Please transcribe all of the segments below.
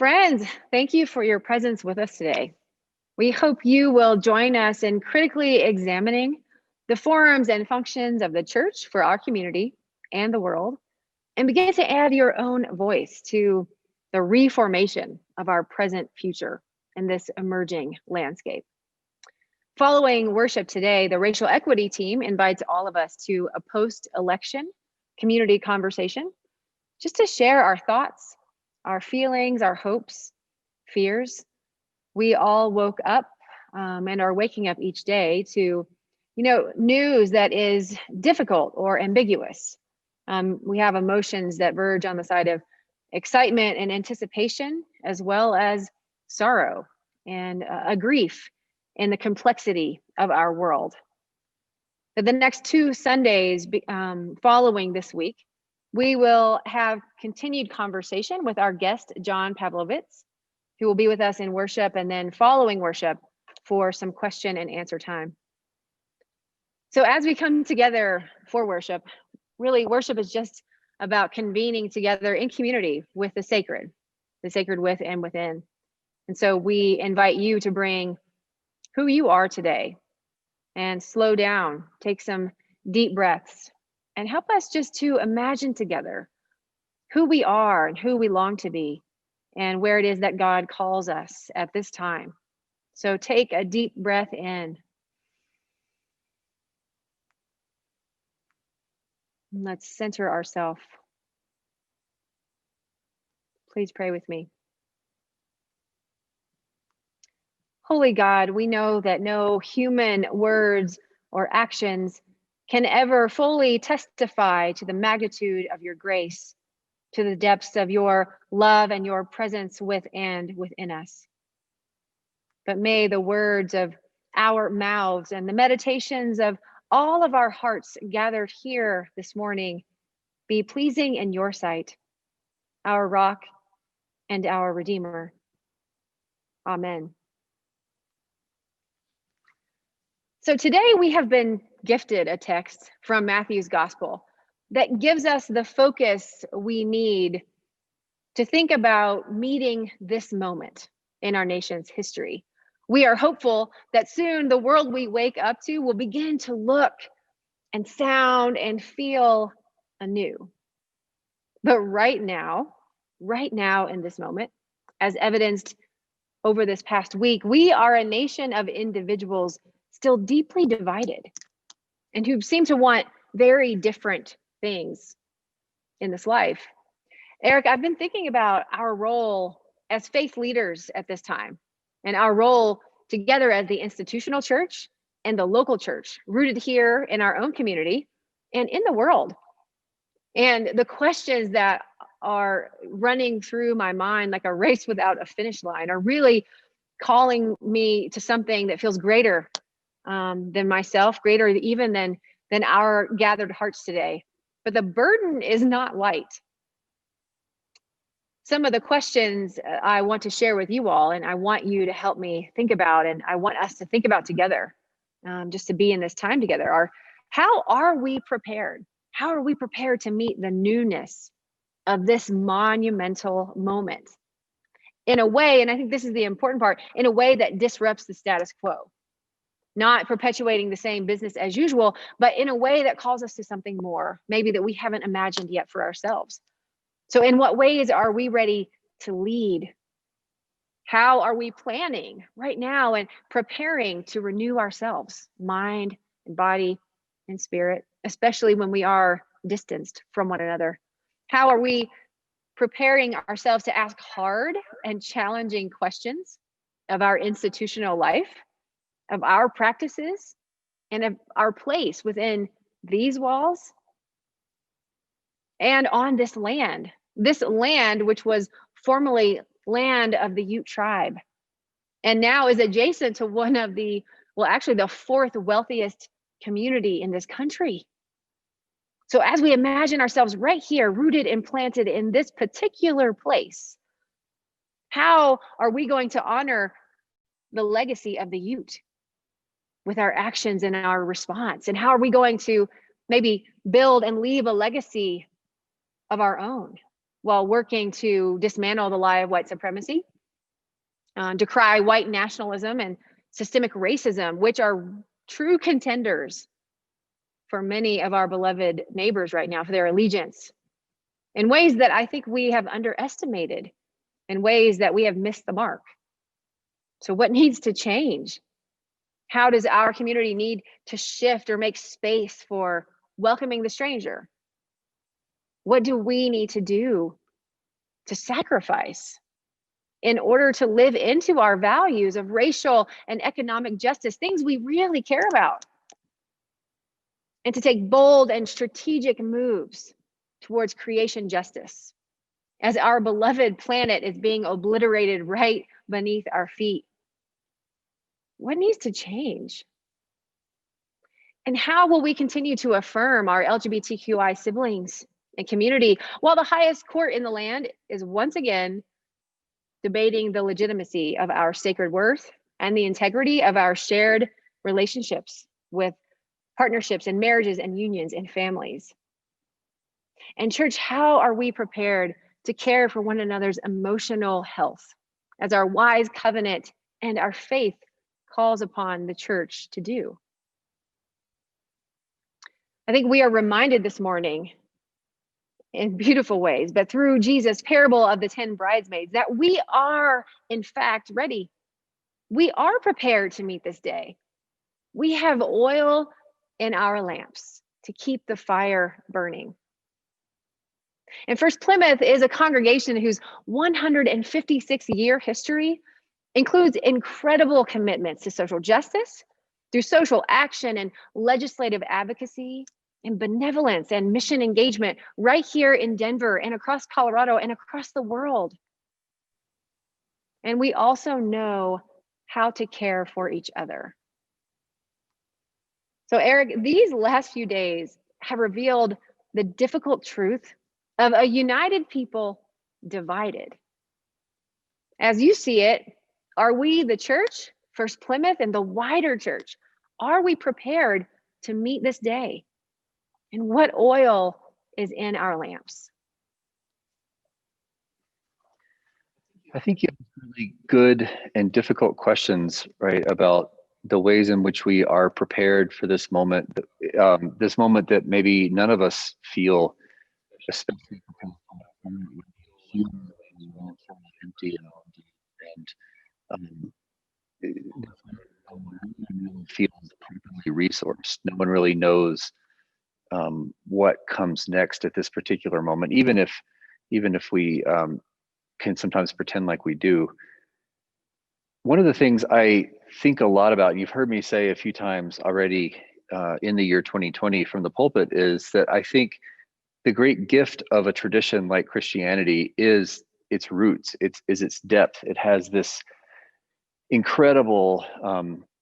Friends, thank you for your presence with us today. We hope you will join us in critically examining the forms and functions of the church for our community and the world, and begin to add your own voice to the reformation of our present future in this emerging landscape. Following worship today, the racial equity team invites all of us to a post-election community conversation just to share our thoughts, our feelings, our hopes, fears. We all woke up and are waking up each day to, news that is difficult or ambiguous. We have emotions that verge on the side of excitement and anticipation, as well as sorrow and a grief in the complexity of our world. For the next 2 Sundays following this week, we will have continued conversation with our guest, John Pavlovitz, who will be with us in worship, and then following worship for some question and answer time. So as we come together for worship, really worship is just about convening together in community with the sacred with and within. And so we invite you to bring who you are today and slow down, take some deep breaths, and help us just to imagine together who we are and who we long to be and where it is that God calls us at this time. So take a deep breath in. Let's center ourselves. Please pray with me. Holy God, we know that no human words or actions can ever fully testify to the magnitude of your grace, to the depths of your love and your presence with and within us. But may the words of our mouths and the meditations of all of our hearts gathered here this morning be pleasing in your sight, our rock and our Redeemer. Amen. So today we have been gifted a text from Matthew's gospel that gives us the focus we need to think about meeting this moment in our nation's history. We are hopeful that soon the world we wake up to will begin to look and sound and feel anew. But right now in this moment, as evidenced over this past week, we are a nation of individuals still deeply divided and who seem to want very different things in this life. Eric, I've been thinking about our role as faith leaders at this time and our role together as the institutional church and the local church, rooted here in our own community and in the world. And the questions that are running through my mind like a race without a finish line are really calling me to something that feels greater than myself, greater even than our gathered hearts today. But the burden is not light. Some of the questions I want to share with you all, and I want you to help me think about, and I want us to think about together, just to be in this time together, are how are we prepared? How are we prepared to meet the newness of this monumental moment in a way, and I think this is the important part, in a way that disrupts the status quo? Not perpetuating the same business as usual, but in a way that calls us to something more, maybe that we haven't imagined yet for ourselves. So in what ways are we ready to lead? How are we planning right now and preparing to renew ourselves, mind and body and spirit, especially when we are distanced from one another? How are we preparing ourselves to ask hard and challenging questions of our institutional life, of our practices, and of our place within these walls and on this land which was formerly land of the Ute tribe and now is adjacent to one of the fourth wealthiest community in this country. So as we imagine ourselves right here, rooted and planted in this particular place, how are we going to honor the legacy of the Ute with our actions and our response? And how are we going to maybe build and leave a legacy of our own? while working to dismantle the lie of white supremacy, decry white nationalism and systemic racism, which are true contenders for many of our beloved neighbors right now for their allegiance, in ways that I think we have underestimated, in ways that we have missed the mark. So what needs to change? How does our community need to shift or make space for welcoming the stranger? What do we need to do to sacrifice in order to live into our values of racial and economic justice, things we really care about, and to take bold and strategic moves towards creation justice as our beloved planet is being obliterated right beneath our feet? What needs to change? And how will we continue to affirm our LGBTQI siblings and community while the highest court in the land is once again debating the legitimacy of our sacred worth and the integrity of our shared relationships with partnerships and marriages and unions and families? And church, how are we prepared to care for one another's emotional health as our wise covenant and our faith calls upon the church to do? I think we are reminded this morning in beautiful ways, but through Jesus' parable of the 10 bridesmaids, that we are in fact ready. We are prepared to meet this day. We have oil in our lamps to keep the fire burning. And First Plymouth is a congregation whose 156-year history includes incredible commitments to social justice through social action and legislative advocacy and benevolence and mission engagement right here in Denver and across Colorado and across the world. And we also know how to care for each other. So Eric, these last few days have revealed the difficult truth of a united people divided. As you see it, are we, the church, First Plymouth, and the wider church, are we prepared to meet this day? And what oil is in our lamps? I think you have really good and difficult questions, right, about the ways in which we are prepared for this moment that maybe none of us feel especially prepared for. Empty and feels properly resourced. No one really knows what comes next at this particular moment, even if we can sometimes pretend like we do. One of the things I think a lot about, and you've heard me say a few times already in the year 2020 from the pulpit, is that I think the great gift of a tradition like Christianity is its roots, is its depth. It has this incredible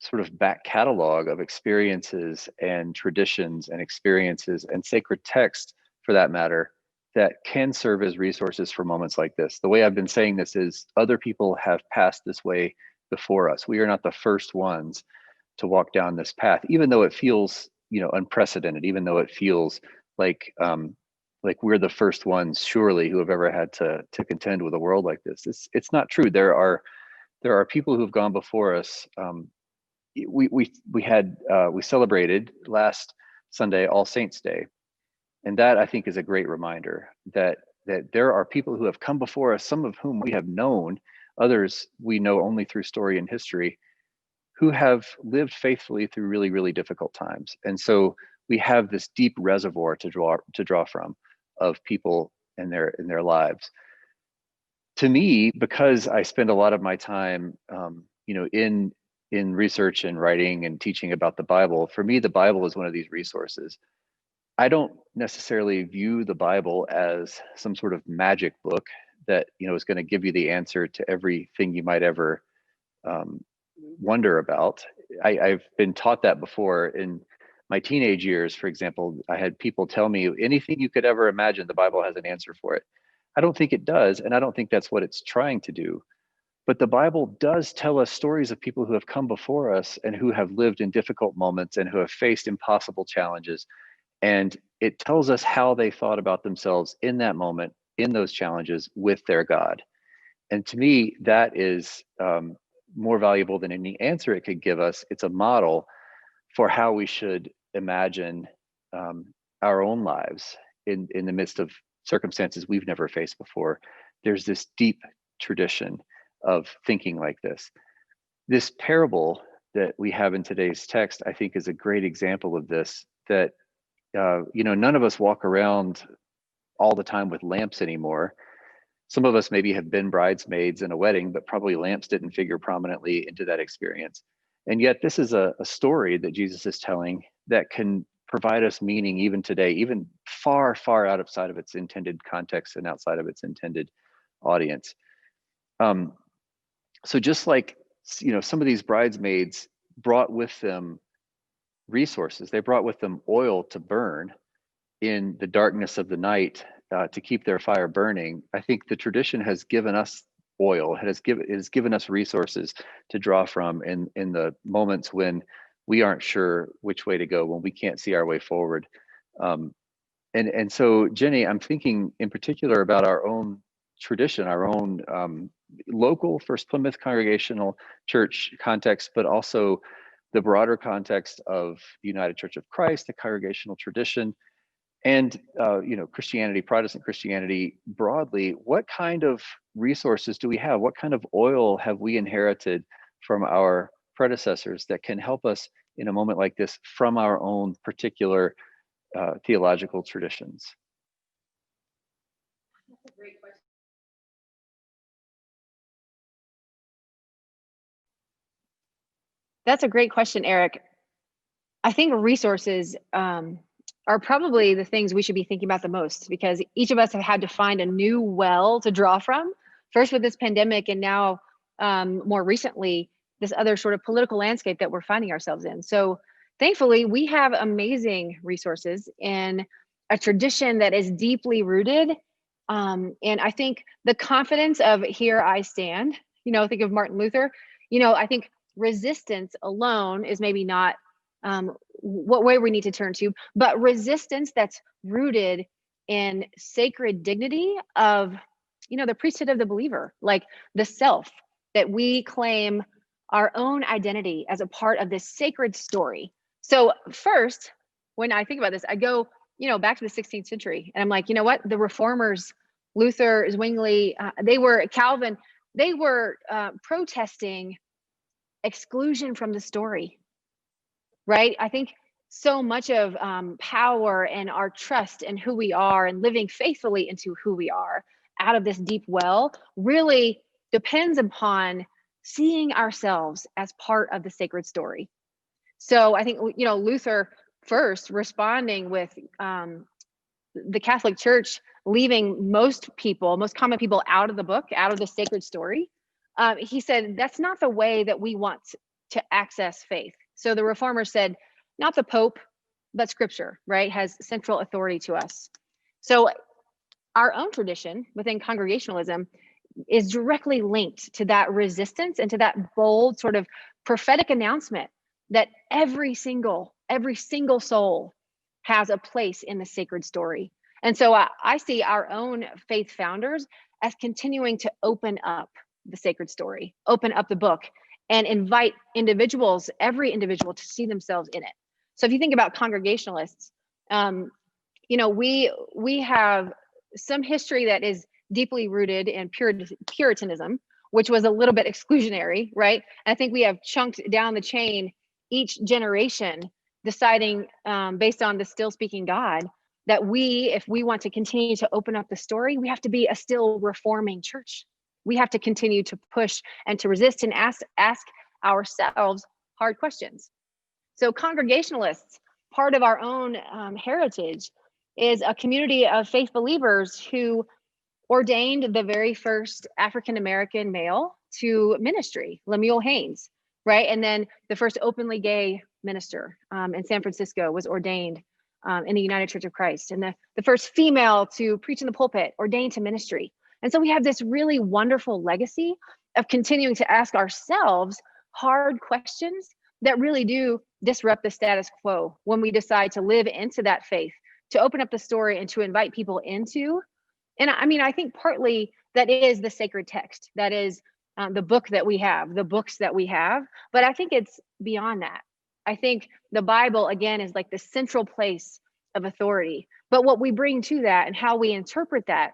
sort of back catalog of experiences and traditions and experiences and sacred text, for that matter, that can serve as resources for moments like this. The way I've been saying this is other people have passed this way before us. We are not the first ones to walk down this path, even though it feels, unprecedented, even though it feels like we're the first ones, surely, who have ever had to contend with a world like this. It's not true. There are people who have gone before us. We celebrated last Sunday All Saints Day, and that I think is a great reminder that there are people who have come before us, some of whom we have known, others we know only through story and history, who have lived faithfully through really, really difficult times. And so we have this deep reservoir to draw from of people in their lives. To me, because I spend a lot of my time, in research and writing and teaching about the Bible, for me, the Bible is one of these resources. I don't necessarily view the Bible as some sort of magic book that, is going to give you the answer to everything you might ever wonder about. I've been taught that before. In my teenage years, for example, I had people tell me anything you could ever imagine, the Bible has an answer for it. I don't think it does, and I don't think that's what it's trying to do. But the Bible does tell us stories of people who have come before us and who have lived in difficult moments and who have faced impossible challenges. And it tells us how they thought about themselves in that moment, in those challenges with their God. And to me, that is more valuable than any answer it could give us. It's a model for how we should imagine our own lives in the midst of circumstances we've never faced before. There's this deep tradition of thinking like this. This parable that we have in today's text, I think, is a great example of this, that none of us walk around all the time with lamps anymore. Some of us maybe have been bridesmaids in a wedding, but probably lamps didn't figure prominently into that experience. And yet this is a story that Jesus is telling that can provide us meaning even today, even far, far outside of its intended context and outside of its intended audience. So just like, some of these bridesmaids brought with them resources, they brought with them oil to burn in the darkness of the night to keep their fire burning. I think the tradition has given us oil, it has given us resources to draw from in the moments when we aren't sure which way to go, when we can't see our way forward. And so, Jenny, I'm thinking in particular about our own tradition, our own local First Plymouth Congregational Church context, but also the broader context of the United Church of Christ, the congregational tradition, and Christianity, Protestant Christianity broadly. What kind of resources do we have? What kind of oil have we inherited from our predecessors that can help us in a moment like this from our own particular theological traditions? That's a great question. That's a great question, Eric. I think resources are probably the things we should be thinking about the most, because each of us have had to find a new well to draw from, first with this pandemic, and now more recently, this other sort of political landscape that we're finding ourselves in. So thankfully, we have amazing resources in a tradition that is deeply rooted. And I think the confidence of "here I stand," think of Martin Luther, I think resistance alone is maybe not what way we need to turn to, but resistance that's rooted in sacred dignity of, the priesthood of the believer, like the self, that we claim our own identity as a part of this sacred story. So first, when I think about this, I go, back to the 16th century, and I'm like, what? The reformers, Luther, Zwingli, Calvin, they were protesting exclusion from the story, right? I think so much of power and our trust in who we are and living faithfully into who we are out of this deep well really depends upon seeing ourselves as part of the sacred story. So I think, Luther first responding with the Catholic Church leaving most common people out of the book, out of the sacred story. He said, that's not the way that we want to access faith. So the reformers said, not the Pope, but Scripture, right, has central authority to us. So our own tradition within Congregationalism is directly linked to that resistance and to that bold sort of prophetic announcement that every single soul has a place in the sacred story. And so I see our own faith founders as continuing to open up the sacred story, open up the book, and invite every individual to see themselves in it. So if you think about Congregationalists, we have some history that is deeply rooted in Puritanism, which was a little bit exclusionary, right? And I think we have chunked down the chain, each generation deciding based on the still speaking God, that if we want to continue to open up the story, we have to be a still reforming church. We have to continue to push and to resist and ask ourselves hard questions. So Congregationalists, part of our own heritage, is a community of faith believers who ordained the very first African-American male to ministry, Lemuel Haynes, right? And then the first openly gay minister in San Francisco was ordained in the United Church of Christ. And the first female to preach in the pulpit, ordained to ministry. And so we have this really wonderful legacy of continuing to ask ourselves hard questions that really do disrupt the status quo when we decide to live into that faith, to open up the story and to invite people into And I mean, I think partly that is the sacred text. That is the book that we have, the books that we have. But I think it's beyond that. I think the Bible, again, is like the central place of authority. But what we bring to that and how we interpret that,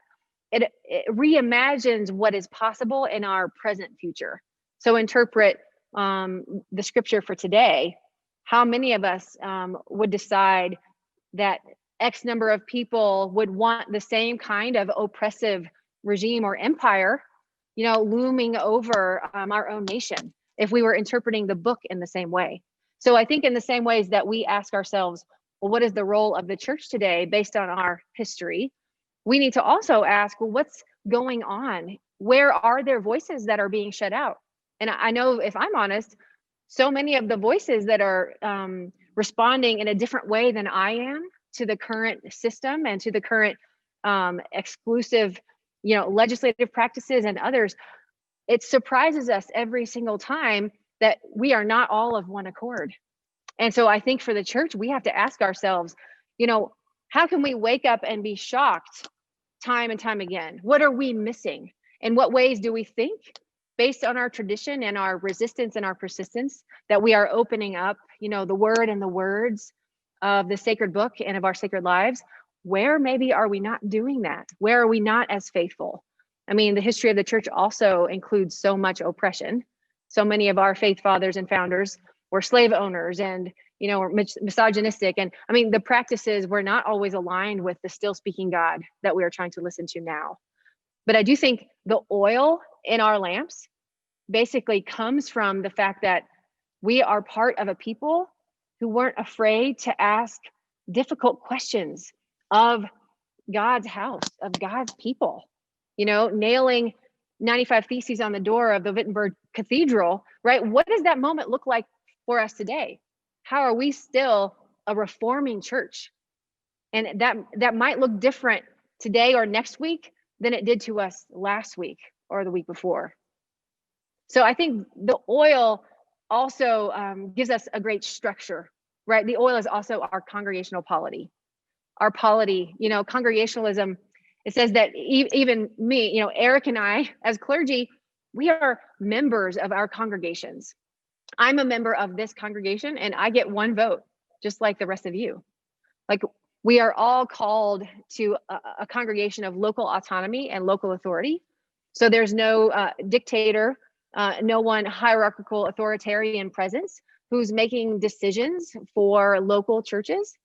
it reimagines what is possible in our present future. So interpret the scripture for today. How many of us would decide that X number of people would want the same kind of oppressive regime or empire, looming over our own nation if we were interpreting the book in the same way? So I think in the same ways that we ask ourselves, well, what is the role of the church today based on our history? We need to also ask, well, what's going on? Where are there voices that are being shut out? And I know, if I'm honest, so many of the voices that are responding in a different way than I am to the current system and to the current exclusive, legislative practices and others, it surprises us every single time that we are not all of one accord. And so I think for the church, we have to ask ourselves, how can we wake up and be shocked time and time again? What are we missing? In what ways do we think, based on our tradition and our resistance and our persistence, that we are opening up, the word and the words of the sacred book and of our sacred lives? Where maybe are we not doing that? Where are we not as faithful? I mean, the history of the church also includes so much oppression. So many of our faith fathers and founders were slave owners and, were misogynistic. And I mean, the practices were not always aligned with the still speaking God that we are trying to listen to now. But I do think the oil in our lamps basically comes from the fact that we are part of a people who weren't afraid to ask difficult questions of God's house, of God's people. Nailing 95 Theses on the door of the Wittenberg Cathedral, right? What does that moment look like for us today? How are we still a reforming church? And that might look different today or next week than it did to us last week or the week before. So I think the oil also gives us a great structure, right? The oil is also our congregational polity. Our polity, congregationalism, it says that even me, Eric and I, as clergy, we are members of our congregations. I'm a member of this congregation and I get one vote, just like the rest of you. Like, we are all called to a congregation of local autonomy and local authority. So there's no dictator, no one hierarchical authoritarian presence who's making decisions for local churches.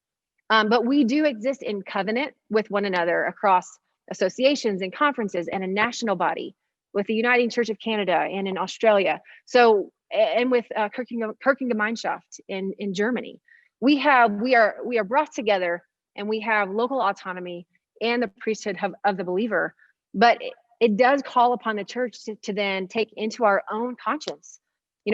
But we do exist in covenant with one another across associations and conferences and a national body with the Uniting Church of Canada and in Australia. So, and with Kirchengemeinschaft in Germany. We are brought together and we have local autonomy and the priesthood of the believer. But it does call upon the church to then take into our own conscience,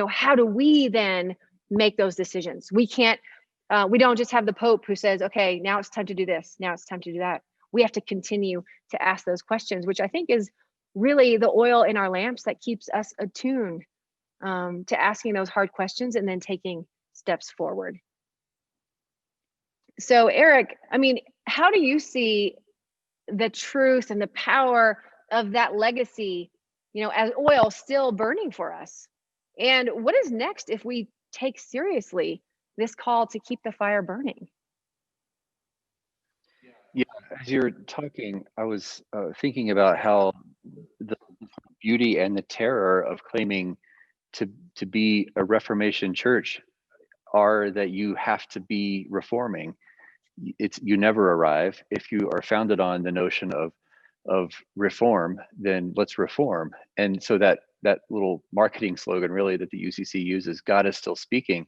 how do we then make those decisions? We don't just have the Pope who says, okay, now it's time to do this, now it's time to do that. We have to continue to ask those questions, which I think is really the oil in our lamps that keeps us attuned to asking those hard questions and then taking steps forward. So Eric, I mean, how do you see the truth and the power of that legacy, as oil still burning for us? And what is next if we take seriously this call to keep the fire burning? Yeah, as you're talking, I was thinking about how the beauty and the terror of claiming to be a Reformation church are that you have to be reforming. You never arrive. If you are founded on the notion of reform, then let's reform. And so that little marketing slogan really that the UCC uses, God is still speaking,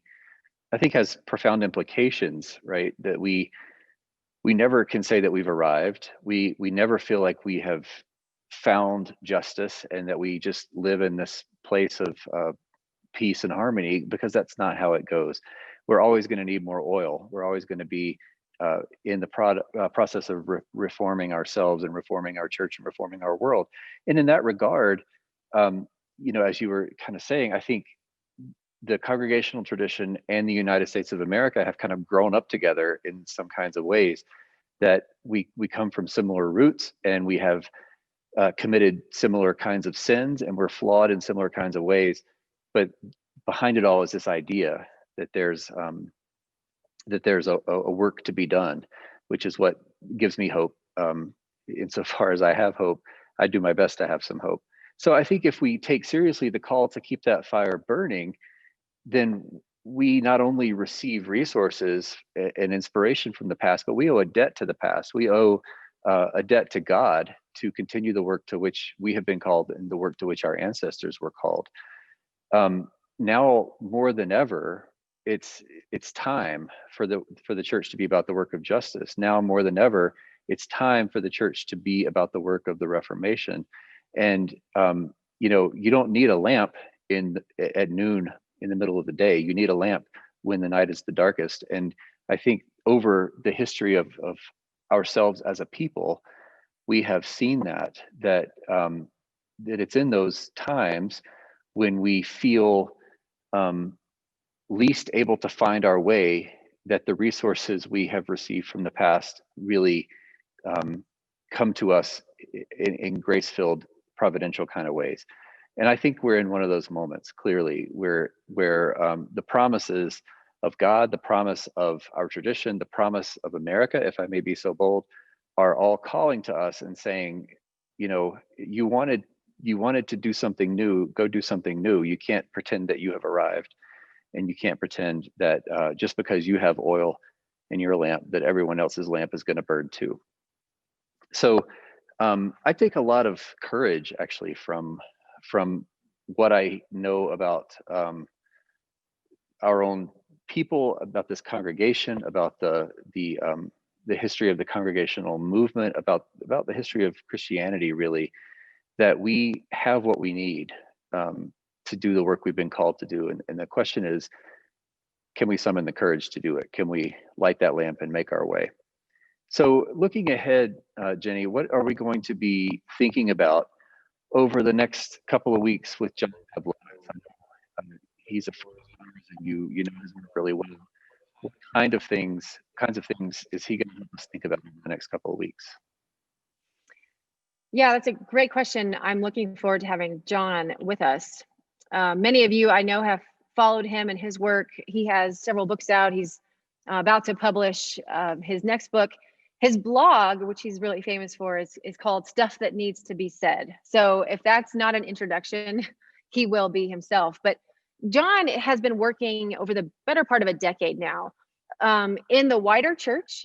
I think has profound implications, right? That we never can say that we've arrived. We never feel like we have found justice and that we just live in this place of peace and harmony, because that's not how it goes. We're always going to need more oil. We're always going to be in the process of reforming ourselves and reforming our church and reforming our world. And in that regard, as you were kind of saying, I think the congregational tradition and the United States of America have kind of grown up together in some kinds of ways. that we come from similar roots, and we have committed similar kinds of sins, and we're flawed in similar kinds of ways. But behind it all is this idea that there's a work to be done, which is what gives me hope. Insofar as I have hope, I do my best to have some hope. So I think if we take seriously the call to keep that fire burning, then we not only receive resources and inspiration from the past, but we owe a debt to the past. We owe a debt to God to continue the work to which we have been called, and the work to which our ancestors were called. Now more than ever, it's time for the church to be about the work of justice. Now more than ever, it's time for the church to be about the work of the Reformation. And you don't need a lamp at noon in the middle of the day. You need a lamp when the night is the darkest. And I think over the history of ourselves as a people, we have seen that it's in those times when we feel least able to find our way that the resources we have received from the past really come to us in grace-filled, providential kind of ways. And I think we're in one of those moments, clearly, where the promises of God, the promise of our tradition, the promise of America, if I may be so bold, are all calling to us and saying, you wanted to do something new, go do something new. You can't pretend that you have arrived, and you can't pretend that just because you have oil in your lamp, that everyone else's lamp is going to burn too. So I take a lot of courage, actually, from what I know about our own people, about this congregation, about the history of the Congregational movement, about the history of Christianity, really, that we have what we need to do the work we've been called to do. And the question is, can we summon the courage to do it? Can we light that lamp and make our way? So looking ahead, Jenny, what are we going to be thinking about over the next couple of weeks with John? He's a friend of ours, and you know his work really well. What kinds of things is he going to help us think about in the next couple of weeks? Yeah, that's a great question. I'm looking forward to having John with us. Many of you I know have followed him and his work. He has several books out. He's about to publish his next book. His blog, which he's really famous for, is called Stuff That Needs to Be Said. So if that's not an introduction, he will be himself. But John has been working over the better part of a decade now in the wider church,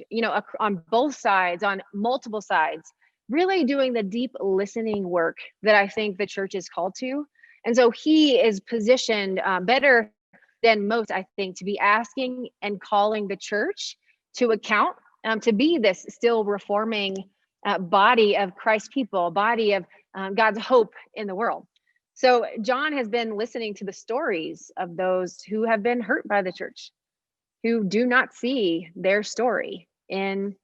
on both sides, on multiple sides, really doing the deep listening work that I think the church is called to. And so he is positioned better than most, I think, to be asking and calling the church to account, to be this still reforming body of Christ's people, body of God's hope in the world. So John has been listening to the stories of those who have been hurt by the church, who do not see their story in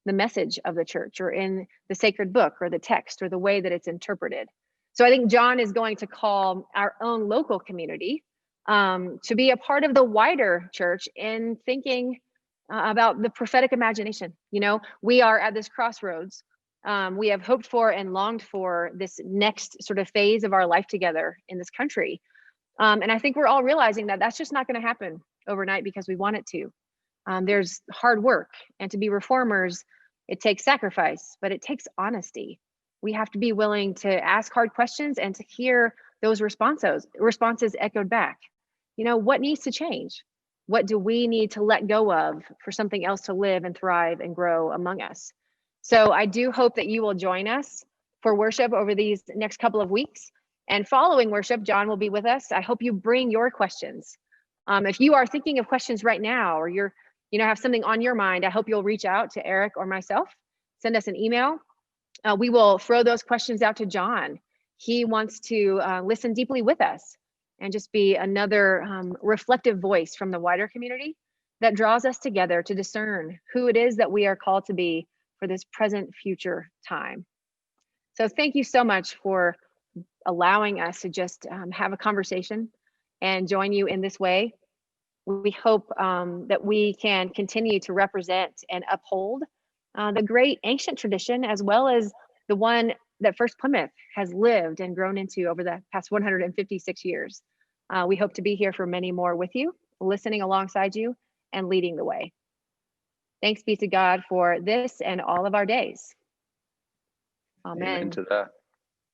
the message of the church or in the sacred book or the text or the way that it's interpreted. So I think John is going to call our own local community to be a part of the wider church in thinking about the prophetic imagination. We are at this crossroads. We have hoped for and longed for this next sort of phase of our life together in this country. And I think we're all realizing that that's just not going to happen overnight because we want it to. There's hard work, and to be reformers, it takes sacrifice, but it takes honesty. We have to be willing to ask hard questions and to hear those responses echoed back. What needs to change? What do we need to let go of for something else to live and thrive and grow among us? So I do hope that you will join us for worship over these next couple of weeks. And following worship, John will be with us. I hope you bring your questions. If you are thinking of questions right now, or you're have something on your mind, I hope you'll reach out to Eric or myself. Send us an email. We will throw those questions out to John. He wants to listen deeply with us and just be another reflective voice from the wider community that draws us together to discern who it is that we are called to be for this present future time. So thank you so much for allowing us to just have a conversation and join you in this way. We hope that we can continue to represent and uphold the great ancient tradition, as well as the one that First Plymouth has lived and grown into over the past 156 years. We hope to be here for many more with you, listening alongside you and leading the way. Thanks be to God for this and all of our days. Amen. Amen to that.